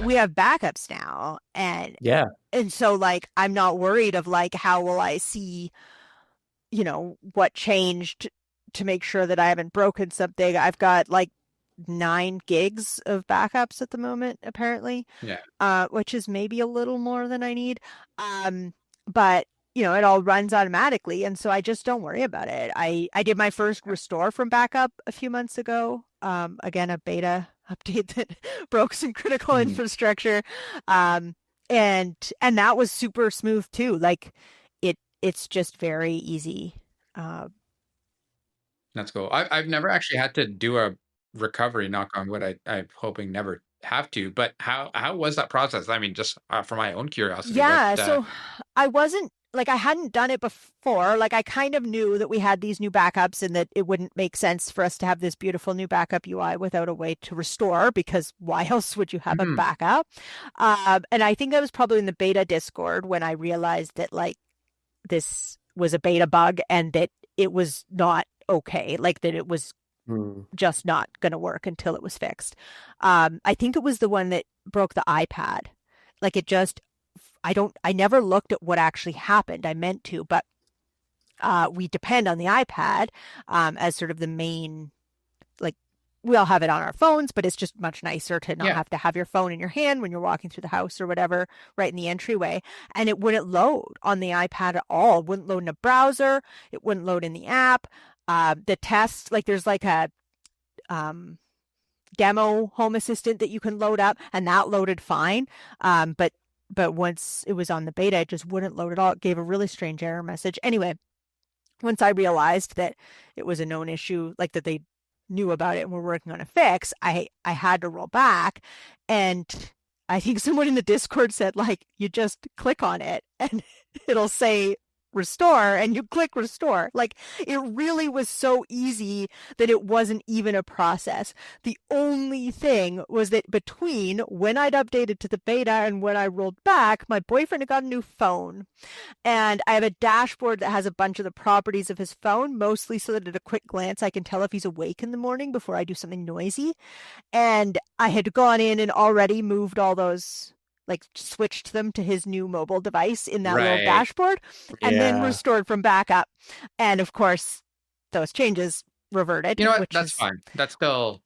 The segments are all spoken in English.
we have backups now, Yeah. and so like I'm not worried of like how will I see, what changed to make sure that I haven't broken something. I've got like 9 gigs of backups at the moment, apparently, Yeah. which is maybe a little more than I need. But it all runs automatically, and so I just don't worry about it. I did my first restore from backup a few months ago. Again, a beta update that broke some critical Mhm. infrastructure. Um, and that was super smooth too. Like it's just very easy. Uh, That's cool. I've never actually had to do a recovery, knock on wood. I'm hoping never have to. But how was that process? I mean, just for my own curiosity, what? Yeah, so I wasn't like I hadn't done it before. Like I kind of knew that we had these new backups and that it wouldn't make sense for us to have this beautiful new backup UI without a way to restore because why else would you have a Mhm. backup? And I think I was probably in the beta Discord when I realized that like this was a beta bug and that it was not okay, like that it was Mm. just not going to work until it was fixed. I think it was the one that broke the iPad. Like it just, I never looked at what actually happened. I meant to, but we depend on the iPad as sort of the main, like, we all have it on our phones, but it's just much nicer to not Yeah. have to have your phone in your hand when you're walking through the house or whatever, right in the entryway. And it wouldn't load on the iPad at all. It wouldn't load in a browser. It wouldn't load in the app. The test, like, there's like a um, demo Home Assistant that you can load up, and that loaded fine. But once it was on the beta, it just wouldn't load at all. It gave a really strange error message. Anyway, once I realized that it was a known issue, like that they knew about it and were working on a fix, I had to roll back, and I think someone in the Discord said like you just click on it and it'll say restore and you click restore. Like it really was so easy that it wasn't even a process. The only thing was that between when I'd updated to the beta and when I rolled back, my boyfriend had got a new phone. And I have a dashboard that has a bunch of the properties of his phone, mostly so that at a quick glance I can tell if he's awake in the morning before I do something noisy. And I had gone in and already moved all those, like switched them to his new mobile device in that little Right. dashboard and then Yeah. restored from backup. And of course, those changes reverted, You know what? which That's is fine. That's still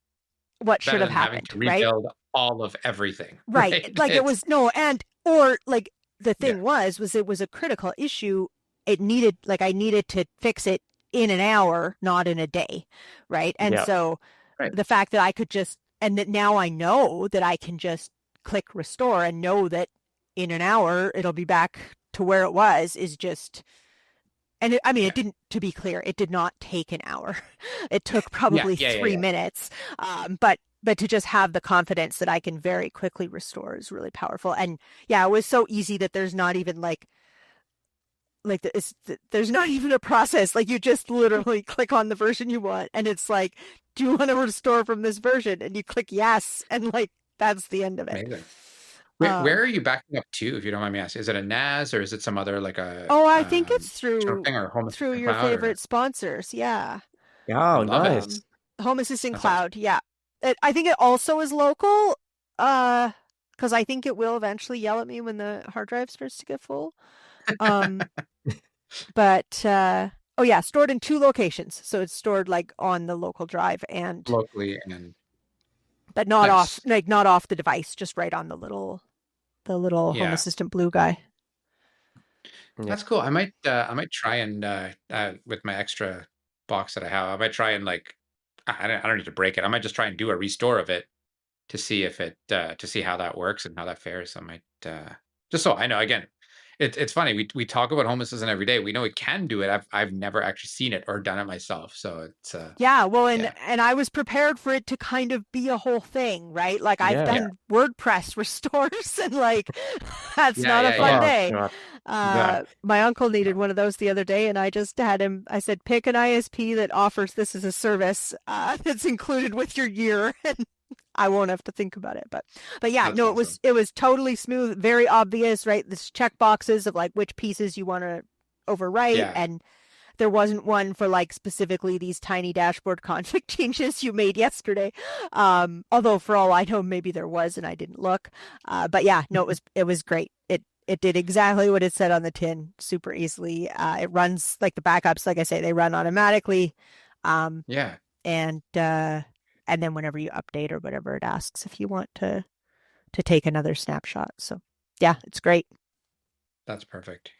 what should better have than having to happened, right? rebuild all of everything, Right. right? Like it It's was no, and or like the yeah. thing was it was a critical issue. It needed like I needed to fix it in an hour, not in a day. Right. And Yeah. so Right. the fact that I could just and that now I know that I can just click restore and know that in an hour it'll be back to where it was is just and I mean, it Yeah. didn't, to be clear, it did not take an hour. It took Yeah. probably Yeah. Yeah. 3 minutes. But to just have the confidence that I can very quickly restore is really powerful. And yeah, it was so easy that there's not even there's not even a process. Like you just literally click on the version you want, and it's like, do you want to restore from this version? And you click yes, and like that's the end of it. Amazing. Where Um, are you backing up to, if you don't mind me asking? Is it a NAS or is it some other like a oh, I think it's through something or Home through Assistant your Cloud or favorite sponsors. Yeah. I Oh, love it. Um, nice. Home Assistant That's awesome. Cloud, yeah. I think it also is local, because I think it will eventually yell at me when the hard drive starts to get full. Um, but oh yeah, stored in 2 locations, so it's stored like on the local drive and Locally and but not off nice. like not off the device, just right on the little Home Yeah. Assistant Blue guy. Yeah. That's cool. I might try and with my extra box that I have, I might try and like I don't need to break it. I might just try and do a restore of it to see if it to see how that works and how that fares. I might just so I know again. It's funny. We talk about Home Assistant every day. We know it can do it. I've never actually seen it or done it myself. So it's Yeah, well, and yeah. and I was prepared for it to kind of be a whole thing, right? Like I've Yeah. Yeah. done WordPress restores and like that's Yeah, not a yeah, fun yeah. Oh day. god. Yeah. My uncle needed one of those the other day and I just had him, I said, pick an ISP that offers this as a service that's included with your year and I won't have to think about it. But yeah, That's no, it awesome. was totally smooth, very obvious, right? This check boxes of like which pieces you want to overwrite Yeah. there wasn't one for like specifically these tiny dashboard config changes you made yesterday. Although for all I know, maybe there was and I didn't look. But yeah, no, it was great. It did exactly what it said on the tin, super easily. It runs like the backups, like I say, they run automatically. Um, Yeah, and then whenever you update or whatever, it asks if you want to take another snapshot. So yeah, it's great. that's perfect.